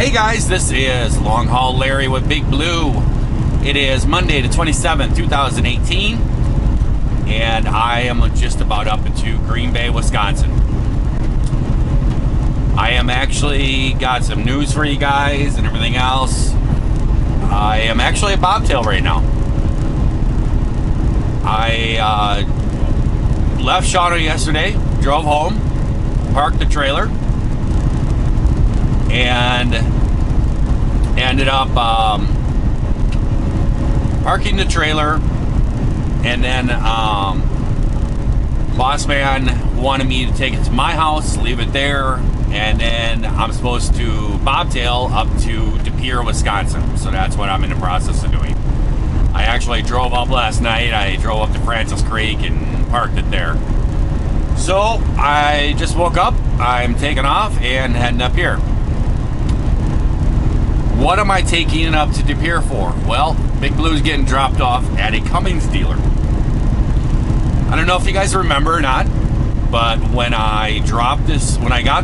Hey guys, this is Long Haul Larry with Big Blue. It is Monday the 27th, 2018, and I am just about up into Green Bay, Wisconsin. I am actually got some news for you guys and everything else. I am actually at Bobtail right now. I left Shawnee yesterday, drove home, parked the trailer, and ended up parking the trailer, and then boss man wanted me to take it to my house, leave it there, and then I'm supposed to bobtail up to De Pere, Wisconsin. So that's what I'm in the process of doing. I actually drove up last night. I drove up to Francis Creek and parked it there. So I just woke up, I'm taking off and heading up here. What am I taking it up to De Pere for? Well, Big Blue's getting dropped off at a Cummins dealer. I don't know if you guys remember or not, but when I got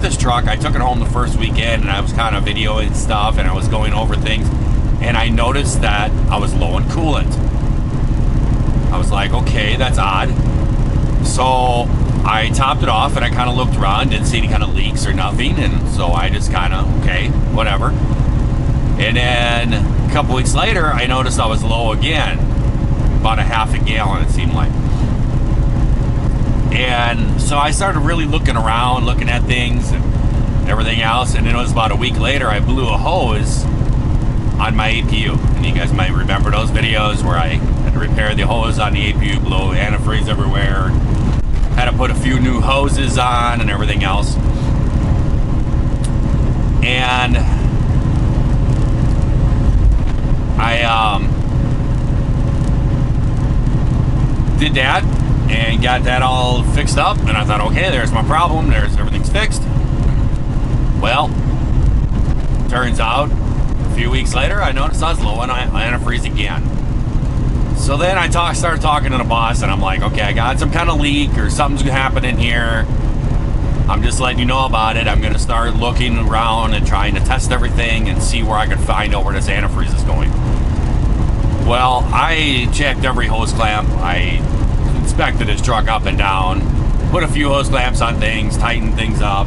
this truck, I took it home the first weekend and I was kind of videoing stuff and I was going over things, and I noticed that I was low on coolant. I was like, okay, that's odd. So I topped it off and I kind of looked around, didn't see any kind of leaks or nothing, and so I just kind of, okay, whatever. And then a couple weeks later, I noticed I was low again, about a half a gallon it seemed like. And so I started really looking around, looking at things and everything else, and then it was about a week later, I blew a hose on my APU. And you guys might remember those videos where I had to repair the hose on the APU, blow antifreeze everywhere, had to put a few new hoses on and everything else. And I did that and got that all fixed up, and I thought, okay, there's my problem, everything's fixed. Well, turns out a few weeks later I noticed I was low on antifreeze again. So then I started talking to the boss, and I'm like, okay, I got some kind of leak or something's happening here. I'm just letting you know about it. I'm going to start looking around and trying to test everything and see where I can find out where this antifreeze is going. Well, I checked every hose clamp. I inspected his truck up and down, put a few hose clamps on things, tightened things up.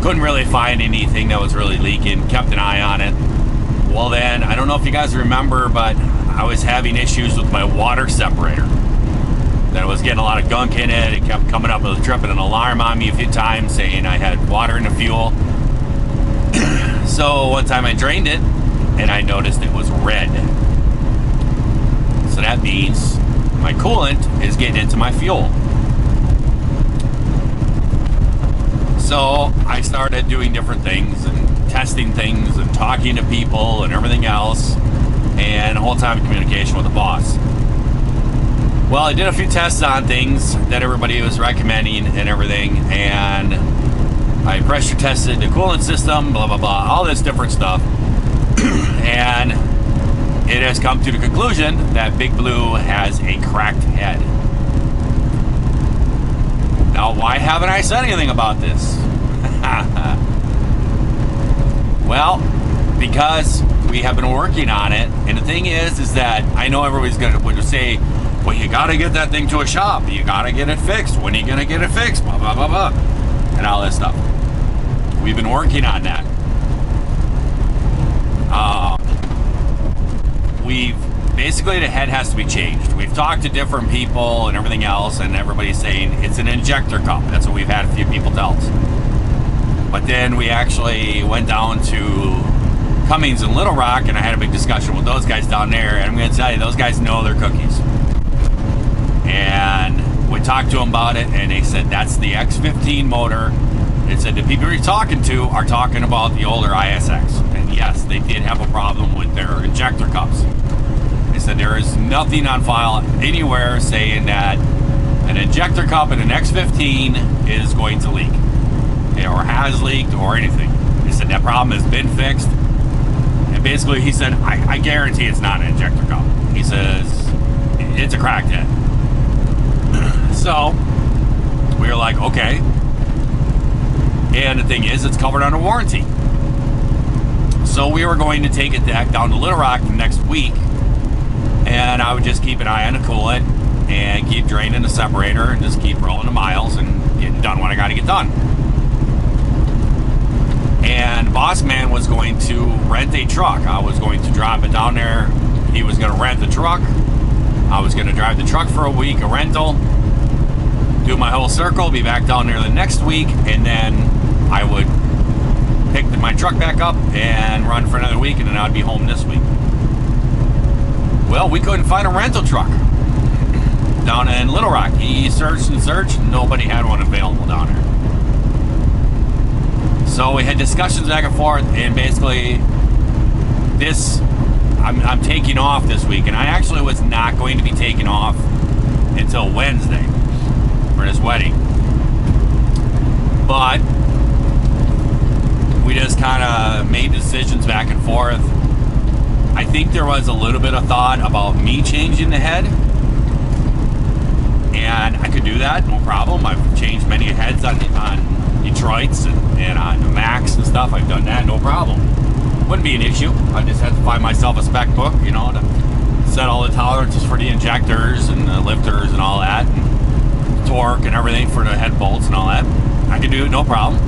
Couldn't really find anything that was really leaking. Kept an eye on it. Well then, I don't know if you guys remember, but I was having issues with my water separator. That was getting a lot of gunk in it. It kept coming up with tripping an alarm on me a few times saying I had water in the fuel. So one time I drained it and I noticed it was red. So that means my coolant is getting into my fuel. So I started doing different things and testing things and talking to people and everything else, and the whole time in communication with the boss. Well, I did a few tests on things that everybody was recommending and everything, and I pressure tested the coolant system, blah, blah, blah, all this different stuff. And it has come to the conclusion that Big Blue has a cracked head. Now, why haven't I said anything about this? Well, because we have been working on it, and the thing is that I know everybody's going to say, well, you got to get that thing to a shop. You got to get it fixed. When are you going to get it fixed? Blah, blah, blah, blah. And all this stuff. We've been working on that. Basically, the head has to be changed. We've talked to different people and everything else, and everybody's saying it's an injector cup. That's what we've had a few people tell us. But then we actually went down to Cummins in Little Rock, and I had a big discussion with those guys down there, and I'm going to tell you, those guys know their cookies. And we talked to them about it, and they said that's the X15 motor. They said the people you're talking to are talking about the older ISX. And yes, they did have a problem with their injector cups. They said there is nothing on file anywhere saying that an injector cup in an X15 is going to leak, or has leaked, or anything. He said that problem has been fixed. And basically he said, I guarantee it's not an injector cup. He says, it's a cracked head. So we were like, okay. And the thing is, it's covered under warranty. So we were going to take it back down to Little Rock next week, and I would just keep an eye on the coolant and keep draining the separator and just keep rolling the miles and getting done what I got to get done. And Boss Man was going to rent a truck. I was going to drop it down there. He was going to rent the truck. I was going to drive the truck for a week, a rental, do my whole circle, be back down there the next week, and then I would pick my truck back up and run for another week, and then I'd be home this week. Well, we couldn't find a rental truck down in Little Rock. He searched and searched, nobody had one available down there. So we had discussions back and forth, and basically I'm taking off this week, and I actually was not going to be taking off until Wednesday for this wedding. But we just kind of made decisions back and forth. I think there was a little bit of thought about me changing the head, and I could do that, no problem. I've changed many heads on Detroits and on Max and stuff. I've done that, no problem. Wouldn't be an issue. I just had to find myself a spec book, you know, to set all the tolerances for the injectors and the lifters and all that, and torque and everything for the head bolts and all that. I could do it, no problem.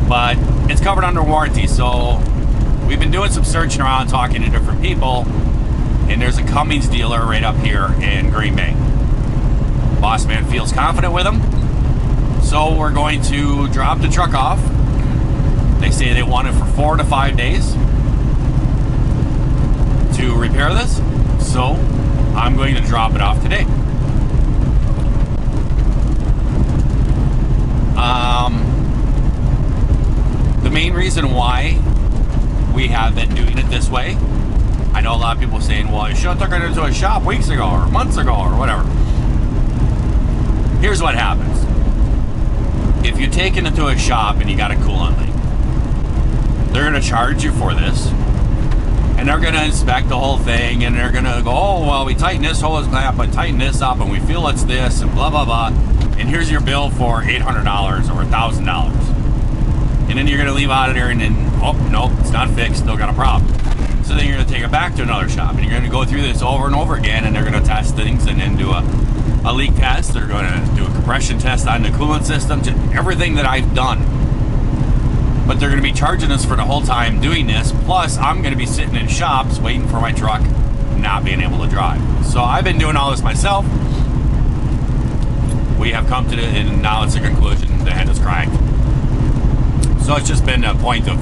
But it's covered under warranty, so we've been doing some searching around, talking to different people, and there's a Cummins dealer right up here in Green Bay. Boss Man feels confident with them, so we're going to drop the truck off. They say they want it for 4 to 5 days to repair this, so I'm going to drop it off today. The main reason why we have been doing it this way, I know a lot of people saying, well, you should have took it into a shop weeks ago or months ago or whatever. Here's what happens. If you take it into a shop and you got a coolant leak, they're going to charge you for this, and they're going to inspect the whole thing, and they're going to go, oh, well, we tighten this hose up and tighten this up, and we feel it's this, and blah, blah, blah, and here's your bill for $800 or $1,000. And then you're going to leave out of there, and then, oh, no, it's not fixed, still got a problem. So then you're going to take it back to another shop, and you're going to go through this over and over again, and they're going to test things and then do a leak test. They're going to do a compression test on the coolant system, just everything that I've done. But they're going to be charging us for the whole time doing this, plus I'm going to be sitting in shops waiting for my truck, not being able to drive. So I've been doing all this myself. We have come to and now it's a conclusion, the head is cracked. So it's just been a point of,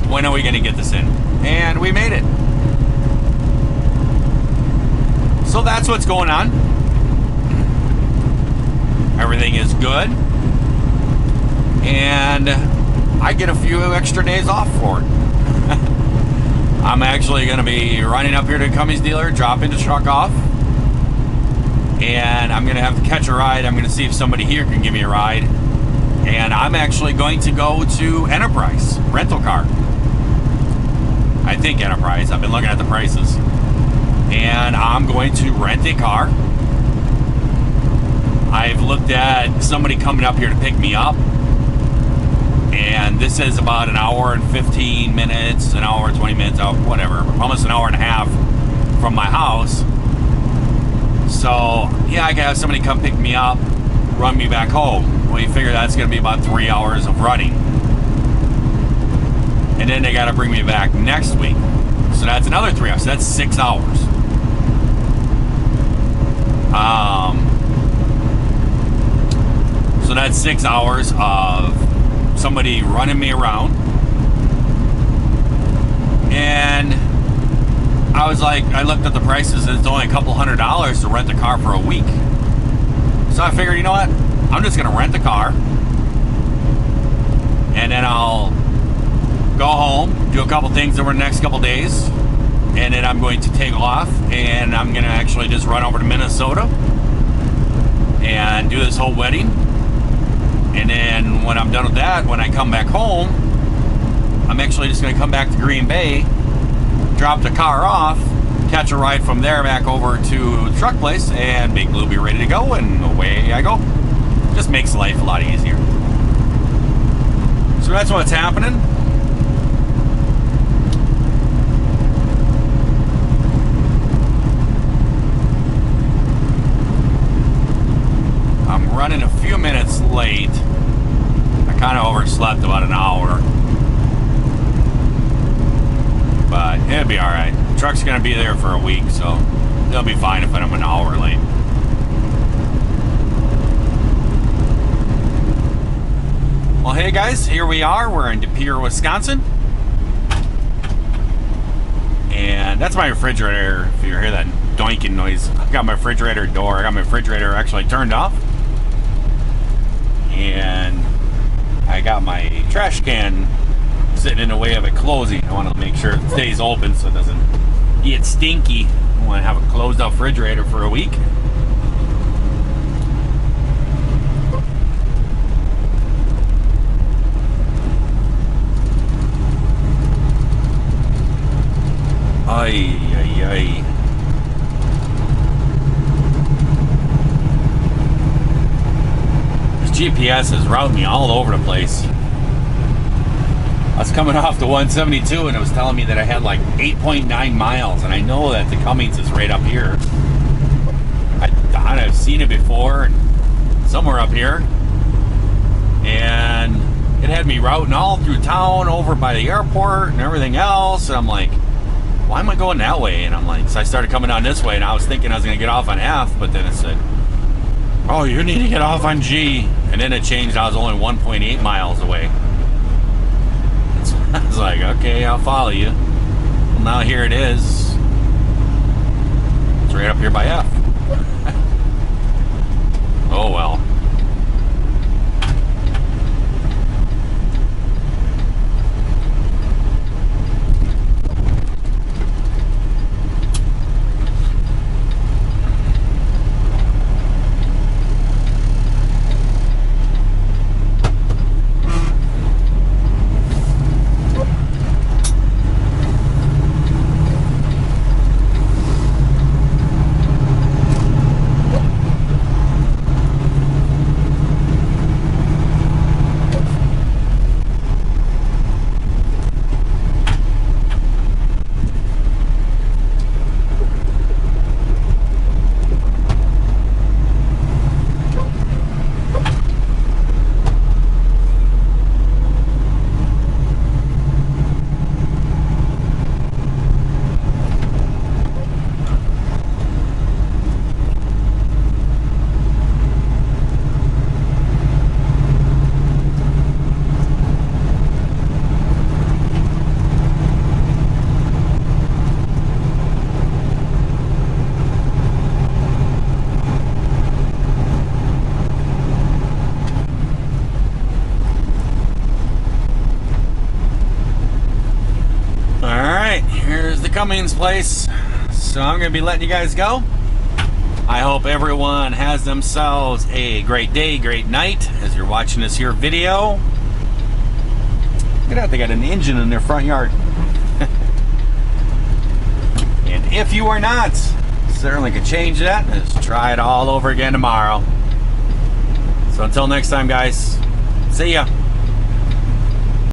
when are we going to get this in? And we made it. So that's what's going on. Everything is good. And I get a few extra days off for it. I'm actually going to be running up here to the Cummins dealer, dropping the truck off. And I'm going to have to catch a ride. I'm going to see if somebody here can give me a ride. And I'm actually going to go to Enterprise rental car. I think Enterprise. I've been looking at the prices. And I'm going to rent a car. I've looked at somebody coming up here to pick me up. And this is about an hour and 15 minutes, an hour and 20 minutes, whatever, almost an hour and a half from my house. So, yeah, I can have somebody come pick me up, run me back home. Well, you figure that's going to be about 3 hours of running. And then they got to bring me back next week. So that's another 3 hours. So that's 6 hours. So that's 6 hours of somebody running me around. And I was like, I looked at the prices and it's only a couple $100 to rent a car for a week. So I figured, you know what? I'm just gonna rent the car and then I'll go home, do a couple things over the next couple days, and then I'm going to take off and I'm gonna actually just run over to Minnesota and do this whole wedding. And then when I'm done with that, when I come back home, I'm actually just going to come back to Green Bay, drop the car off, catch a ride from there back over to the truck place, and Big Blue be ready to go, and away I go. Just makes life a lot easier. So that's what's happening. running a few minutes late. I kind of overslept about an hour. But it'll be alright. The truck's going to be there for a week, so it'll be fine if I'm an hour late. Well, hey guys, here we are. We're in De Pere, Wisconsin. And that's my refrigerator. If you hear that doinking noise, I got my refrigerator door. I got my refrigerator actually turned off. And I got my trash can sitting in the way of it closing. I want to make sure it stays open so it doesn't get stinky. I want to have a closed off refrigerator for a week. Ay, ay, ay. This GPS is routing me all over the place. I was coming off the 172 and it was telling me that I had like 8.9 miles, and I know that the Cummins is right up here. I've seen it before, and somewhere up here. And it had me routing all through town, over by the airport and everything else, and I'm like, why am I going that way? And I'm like, so I started coming down this way, and I was thinking I was going to get off on F, but then it said, oh, you need to get off on G. And then it changed. I was only 1.8 miles away. So I was like, okay, I'll follow you. Well, now here it is. It's right up here by F. Oh, well. Cummins place. So I'm going to be letting you guys go. I hope everyone has themselves a great day, great night as you're watching this here video. Look at that, they got an engine in their front yard. And if you are not, certainly could change that. Let's try it all over again tomorrow. So until next time, guys, see ya.